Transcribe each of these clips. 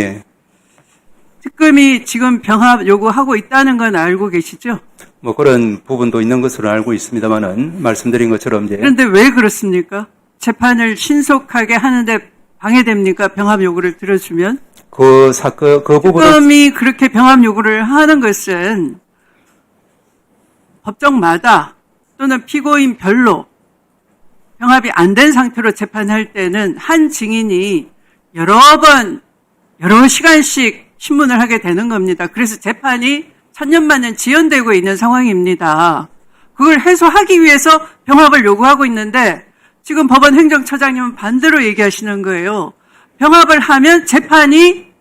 예. 특검이 지금 병합 요구하고 있다는 건 알고 계시죠? 뭐 그런 부분도 있는 것으로 알고 있습니다만은 말씀드린 것처럼 이제 그런데 왜 그렇습니까? 재판을 신속하게 하는데 방해됩니까? 병합 요구를 들어주면? 그 사건 그 부분은 특검이 그렇게 병합 요구를 하는 것은 법정마다 또는 피고인별로 병합이 안 된 상태로 재판할 때는 한 증인이 여러 시간씩 신문을 하게 되는 겁니다. 그래서 재판이 천년만년 지연되고 있는 상황입니다. 그걸 해소하기 위해서 병합을 요구하고 있는데 지금 법원 행정처장님은 반대로 얘기하시는 거예요. 병합을 하면 재판이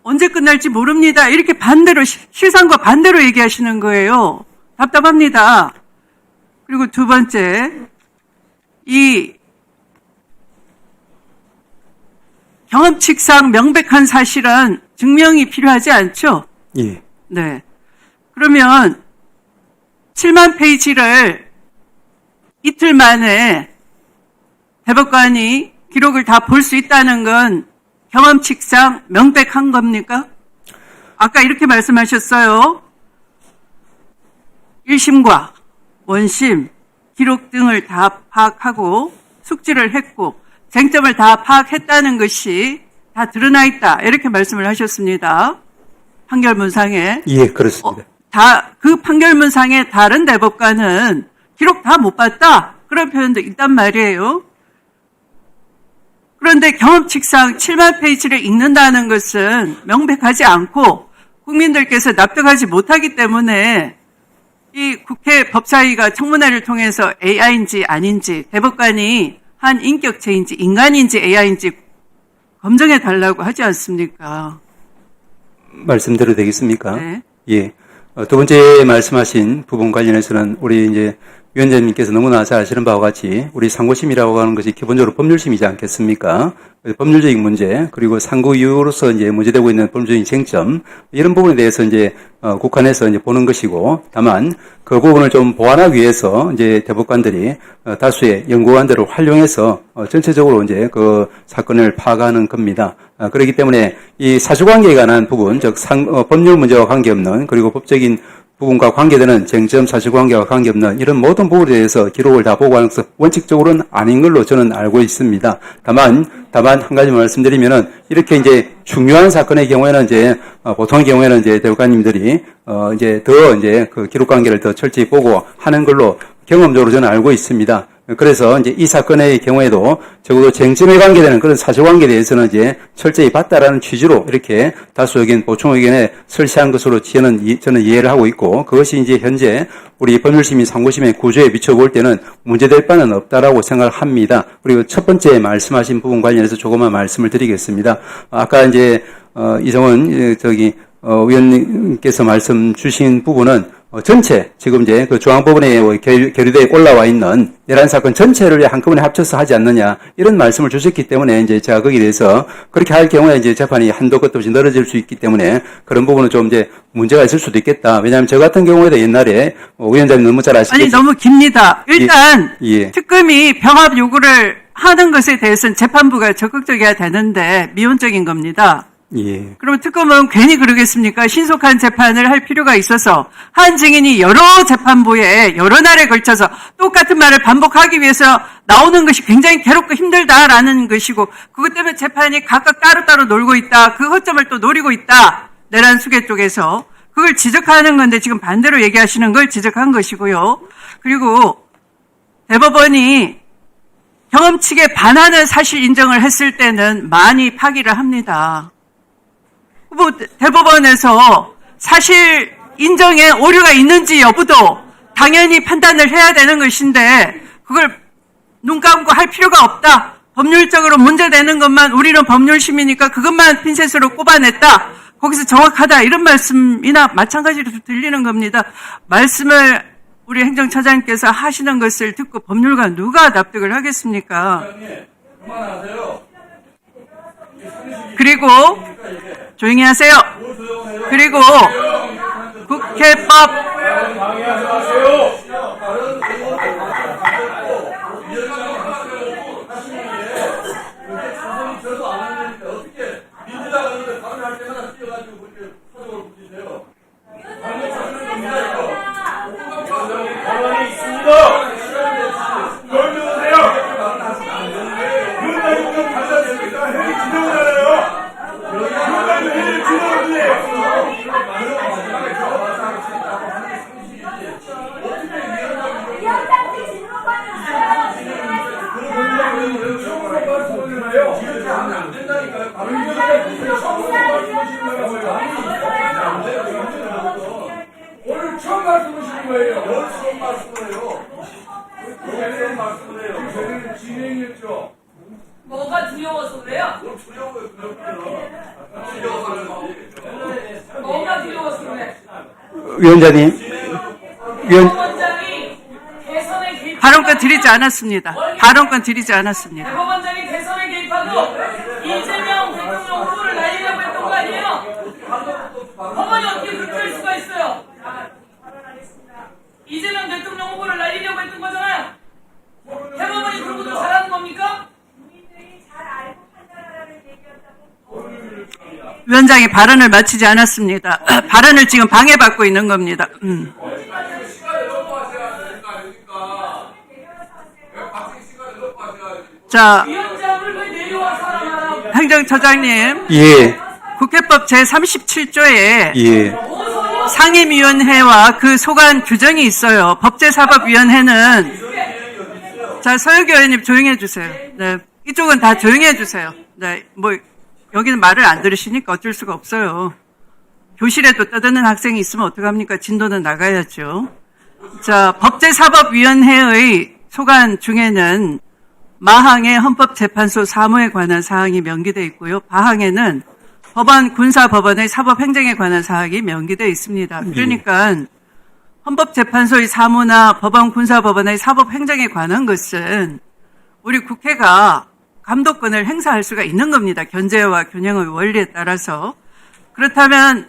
언제 끝날지 모릅니다. 이렇게 반대로, 실상과 반대로 얘기하시는 거예요. 답답합니다. 그리고 두 번째, 이 경험칙상 명백한 사실은 증명이 필요하지 않죠? 예. 네. 그러면 7만 페이지를 이틀 만에 대법관이 기록을 다 볼 수 있다는 건 경험칙상 명백한 겁니까? 아까 이렇게 말씀하셨어요. 1심과 원심, 기록 등을 다 파악하고 숙지를 했고 쟁점을 다 파악했다는 것이 다 드러나 있다. 이렇게 말씀을 하셨습니다. 판결문상에. 예, 그렇습니다. 그 판결문상에 다른 대법관은 기록 다 못 봤다. 그런 표현도 있단 말이에요. 그런데 경험칙상 7만 페이지를 읽는다는 것은 명백하지 않고 국민들께서 납득하지 못하기 때문에 이 국회 법사위가 청문회를 통해서 AI인지 아닌지 대법관이 한 인격체인지 인간인지 AI인지 검증해 달라고 하지 않습니까? 말씀대로 되겠습니까? 네. 예. 두 번째 말씀하신 부분 관련해서는 우리 이제 위원장님께서 너무나 잘 아시는 바와 같이 우리 상고심이라고 하는 것이 기본적으로 법률심이지 않겠습니까? 법률적인 문제 그리고 상고 이후로서 이제 문제되고 있는 법률적인 쟁점 이런 부분에 대해서 이제 국한해서 이제 보는 것이고 다만 그 부분을 좀 보완하기 위해서 이제 대법관들이 다수의 연구관들을 활용해서 전체적으로 이제 그 사건을 파악하는 겁니다. 그렇기 때문에 이 사실관계에 관한 부분 즉 법률 문제와 관계없는 그리고 법적인 부분과 관계되는 쟁점 사실관계와 관계없는 이런 모든 부분에 대해서 기록을 다 보고하는 것은 원칙적으로는 아닌 걸로 저는 알고 있습니다. 다만 한 가지 말씀드리면은 이렇게 이제 중요한 사건의 경우에는 이제 보통의 경우에는 이제 대법관님들이 이제 더 이제 그 기록 관계를 더 철저히 보고 하는 걸로 경험적으로 저는 알고 있습니다. 그래서 이제 이 사건의 경우에도 적어도 쟁점에 관계되는 그런 사실관계에 대해서는 이제 철저히 봤다라는 취지로 이렇게 다수 의견, 보충 의견에 설치한 것으로 저는 이해를 하고 있고 그것이 이제 현재 우리 법률심의 상고심의 구조에 비춰볼 때는 문제될 바는 없다라고 생각을 합니다. 그리고 첫 번째 말씀하신 부분 관련해서 조금만 말씀을 드리겠습니다. 아까 이제 이성원 위원님께서 말씀 주신 부분은 전체 지금 이제 그 중앙법원에 계류대에 올라와 있는 내란 사건 전체를 한꺼번에 합쳐서 하지 않느냐 이런 말씀을 주셨기 때문에 이제 제가 거기에 대해서 그렇게 할 경우에 이제 재판이 한도 끝도 없이 늘어질 수 있기 때문에 그런 부분은 좀 이제 문제가 있을 수도 있겠다. 왜냐하면 저 같은 경우에도 옛날에 위원장님 너무 잘 아시겠지만 아니 너무 깁니다. 일단 예. 특검이 병합 요구를 하는 것에 대해서는 재판부가 적극적이어야 되는데 미온적인 겁니다. 예. 그러면 특검은 괜히 그러겠습니까? 신속한 재판을 할 필요가 있어서 한 증인이 여러 재판부에 여러 날에 걸쳐서 똑같은 말을 반복하기 위해서 나오는 것이 굉장히 괴롭고 힘들다라는 것이고 그것 때문에 재판이 각각 따로따로 놀고 있다. 그 허점을 또 노리고 있다. 내란 수계 쪽에서. 그걸 지적하는 건데 지금 반대로 얘기하시는 걸 지적한 것이고요. 그리고 대법원이 경험칙에 반하는 사실 인정을 했을 때는 많이 파기를 합니다. 뭐 대법원에서 사실 인정에 오류가 있는지 여부도 당연히 판단을 해야 되는 것인데 그걸 눈 감고 할 필요가 없다. 법률적으로 문제되는 것만 우리는 법률심이니까 그것만 핀셋으로 꼽아냈다. 거기서 정확하다. 이런 말씀이나 마찬가지로 들리는 겁니다. 말씀을 우리 행정처장님께서 하시는 것을 듣고 법률가 누가 납득을 하겠습니까? 그리고 조용히 하세요. 그리고 국회법 민주당은 할 때마다 뛰어가지고 그렇게 사정을 붙이세요. 가만히 있습니다. 열려주세요. 윤다님 좀 받아들입니다. 회의 진행하잖아요. 윤다님 회의 진행하세요. 오늘 처음 말씀하시는 거예요. 오늘 처음 말씀해요. 오늘 말씀을 해요. 저희는 진행했죠. 뭐가 두려워서 그래요? 뭐가 두려워서 그래? 위원장님, 대법원장이 대선에 개입. 발언권 드리지 않았습니다. 발언권 드리지 않았습니다. 대법원장이 대선에 개입하고 이재명 대통령 후보를 날리려고 했던 거 아니에요? 법원이 어떻게 그렇게 할 수가 있어요? 이재명 대통령 후보를 날리려고 했던 거잖아요. 대법원이 그런 것도 잘하는 겁니까? 위원장이 발언을 마치지 않았습니다. 발언을 지금 방해받고 있는 겁니다. 자, 위원장을 왜 내려와서 하라고? 행정처장님, 예, 국회법 제37조에 예. 상임위원회와 그 소관 규정이 있어요. 법제사법위원회는 자, 서영기 의원님 조용히 해주세요. 네, 이쪽은 다 조용히 해주세요. 네, 뭐 여기는 말을 안 들으시니까 어쩔 수가 없어요. 교실에도 떠드는 학생이 있으면 어떡합니까? 진도는 나가야죠. 자, 법제사법위원회의 소관 중에는 마항의 헌법재판소 사무에 관한 사항이 명기되어 있고요. 바항에는 법원, 군사법원의 사법행정에 관한 사항이 명기되어 있습니다. 그러니까 헌법재판소의 사무나 법원, 군사법원의 사법행정에 관한 것은 우리 국회가 감독권을 행사할 수가 있는 겁니다. 견제와 균형의 원리에 따라서. 그렇다면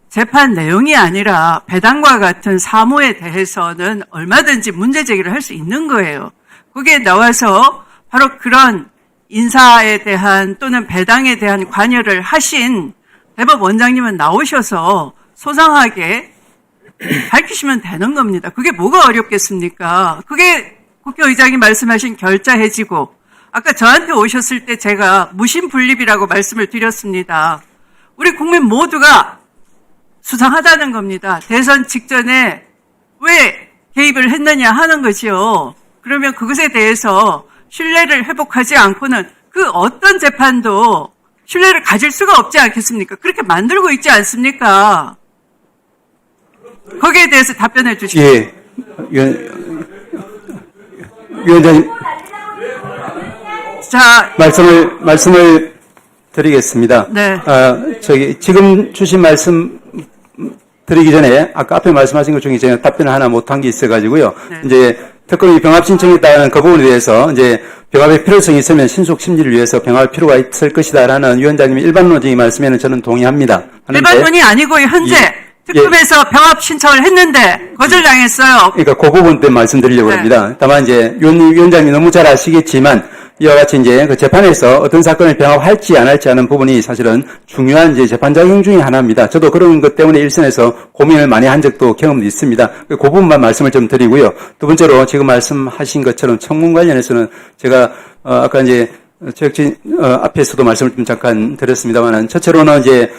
재판 내용이 아니라 배당과 같은 사무에 대해서는 얼마든지 문제 제기를 할 수 있는 거예요. 거기에 나와서 바로 그런 인사에 대한 또는 배당에 대한 관여를 하신 대법원장님은 나오셔서 소상하게 밝히시면 되는 겁니다. 그게 뭐가 어렵겠습니까? 그게 국회의장이 말씀하신 결자해지고 아까 저한테 오셨을 때 제가 무심분립이라고 말씀을 드렸습니다. 우리 국민 모두가 수상하다는 겁니다. 대선 직전에 왜 개입을 했느냐 하는 거지요. 그러면 그것에 대해서 신뢰를 회복하지 않고는 그 어떤 재판도 신뢰를 가질 수가 없지 않겠습니까? 그렇게 만들고 있지 않습니까? 거기에 대해서 답변해 주시죠. 예. 위원장님, 자, 말씀을 드리겠습니다. 네. 지금 주신 말씀 드리기 전에 아까 앞에 말씀하신 것 중에 제가 답변을 하나 못한 게 있어가지고요. 네. 이제 특검이 병합 신청했다는 그 부분에 대해서 이제 병합의 필요성이 있으면 신속 심리를 위해서 병합할 필요가 있을 것이다라는 위원장님의 일반론적인 말씀에는 저는 동의합니다. 일반론이 아니고 현재 특검에서 병합 신청을 했는데 거절당했어요. 그러니까 그 부분 때문에 말씀드리려고 네. 합니다. 다만 이제 위원장님이 너무 잘 아시겠지만 이와 같이 이제 그 재판에서 어떤 사건을 병합할지 안 할지 하는 부분이 사실은 중요한 이제 재판 작용 중에 하나입니다. 저도 그런 것 때문에 일선에서 고민을 많이 한 적도 경험도 있습니다. 그 부분만 말씀을 좀 드리고요. 두 번째로 지금 말씀하신 것처럼 청문 관련해서는 제가 아까 이제 제작진 앞에서도 말씀을 좀 잠깐 드렸습니다만은 첫째로는 이제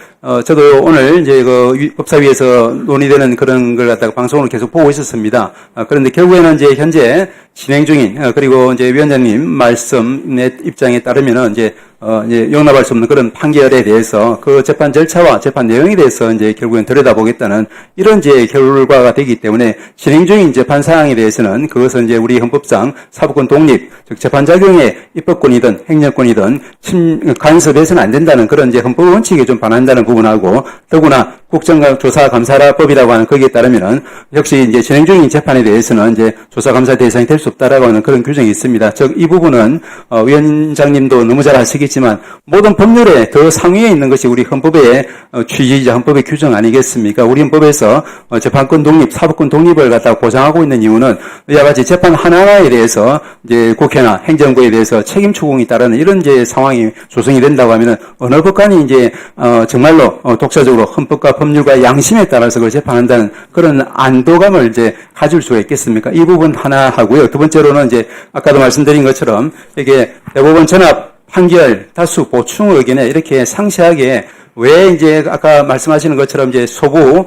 저도 오늘 이제 그 법사위에서 논의되는 그런 걸 갖다가 방송을 계속 보고 있었습니다. 그런데 결국에는 이제 현재 진행 중인 그리고 이제 위원장님 말씀의 입장에 따르면은 이제 용납할 수 없는 그런 판결에 대해서 그 재판 절차와 재판 내용에 대해서 이제 결국엔 들여다보겠다는 이런 이제 결과가 되기 때문에 진행 중인 재판 사항에 대해서는 그것은 이제 우리 헌법상 사법권 독립, 즉 재판 작용의 입법권이든 행정권이든 간섭해서는 안 된다는 그런 이제 헌법 원칙에 좀 반한다는 부분하고 더구나 국정조사감사법이라고 하는 거기에 따르면은 역시 이제 진행 중인 재판에 대해서는 이제 조사감사 대상이 될 수 없다라고 하는 그런 규정이 있습니다. 즉 이 부분은 위원장님도 너무 잘 아시겠지만 모든 법률에 더 상위에 있는 것이 우리 헌법의 취지이자 헌법의 규정 아니겠습니까? 우리 헌법에서 재판권 독립, 사법권 독립을 갖다가 보장하고 있는 이유는 이와 같이 재판 하나하나에 대해서 이제 국회나 행정부에 대해서 책임 추궁이 따르는 이런 이제 상황이 조성이 된다고 하면은 어느 법관이 이제 정말로 그야말로 독자적으로 헌법과 법률과 양심에 따라서 그걸 재판한다는 그런 안도감을 이제 가질 수가 있겠습니까? 이 부분 하나 하고요. 두 번째로는 이제 아까도 말씀드린 것처럼 이게 대법원 전합 판결 다수 보충 의견에 이렇게 상세하게 왜 이제 아까 말씀하시는 것처럼 이제 소부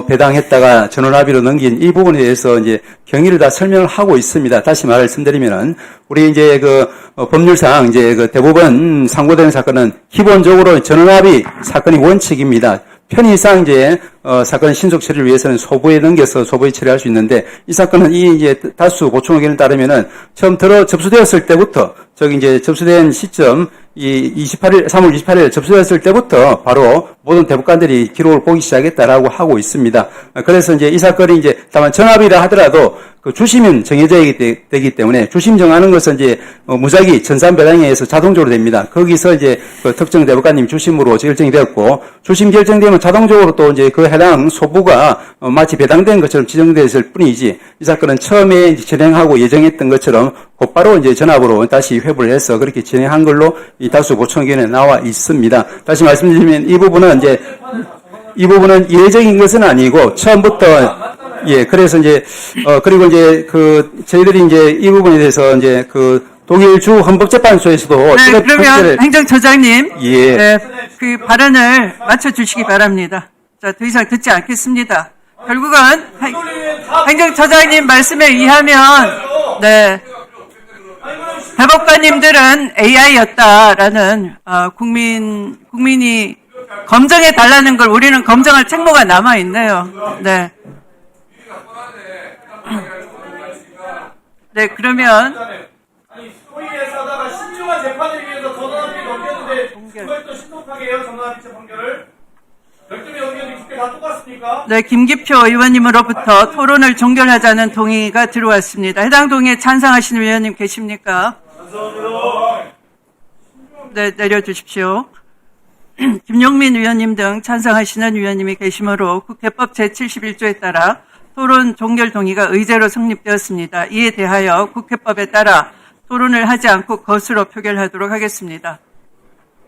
배당했다가 전원합의로 넘긴 이 부분에 대해서 이제 경위를 다 설명을 하고 있습니다. 다시 말씀드리면은 우리 이제 그 법률상 이제 그 대법원 상고되는 사건은 기본적으로 전원합의 사건이 원칙입니다. 편의상 이제 사건 신속 처리를 위해서는 소부에 넘겨서 소부에 처리할 수 있는데 이 사건은 이 이제 다수 보충 의견에 따르면은 처음 접수되었을 때부터 저기 이제 접수된 시점 이 3월 28일 접수되었을 때부터 바로 모든 대법관들이 기록을 보기 시작했다라고 하고 있습니다. 그래서 이제 이 사건이 이제 다만 전합이라 하더라도 그 주심은 정해져 되기 때문에 주심 정하는 것은 이제 무작위 전산배당에 의해서 자동적으로 됩니다. 거기서 이제 그 특정 대법관님 주심으로 결정이 되었고 주심 결정되면 자동적으로 또 이제 그 해당 소부가 마치 배당된 것처럼 지정됐을 뿐이지 이 사건은 처음에 이제 진행하고 예정했던 것처럼 곧바로 이제 전압으로 다시 회부를 해서 그렇게 진행한 걸로 이 다수 보충 의견에 나와 있습니다. 다시 말씀드리면 이 부분은 이례적인 것은 아니고 처음부터 예, 그래서 이제, 그리고 이제 저희들이 이제 이 부분에 대해서 이제 독일 주 헌법재판소에서도. 네, 그러면 행정처장님. 예. 네, 그 발언을 맞춰주시기 바랍니다. 자, 더 이상 듣지 않겠습니다. 결국은 행정처장님 말씀에 의하면, 네. 대법관님들은 AI였다라는, 국민이 검증해 달라는 걸 우리는 검증할 책무가 남아있네요. 네. 네, 그러면. 아니, 소위에서 하다가 신중한 재판을 위해서 전원합의 넘겼는데, 그걸 또 신속하게 해요, 전원합의 판결을. 열심히 넘겼는데, 그게 다 똑같습니까? 네, 김기표 의원님으로부터 토론을 종결하자는 동의가 들어왔습니다. 해당 동의에 찬성하시는 의원님 계십니까? 감사합니다. 네, 내려주십시오. 김용민 의원님 등 찬성하시는 의원님이 계시므로 국회법 제71조에 따라 토론 종결 동의가 의제로 성립되었습니다. 이에 대하여 국회법에 따라 토론을 하지 않고 것으로 표결하도록 하겠습니다.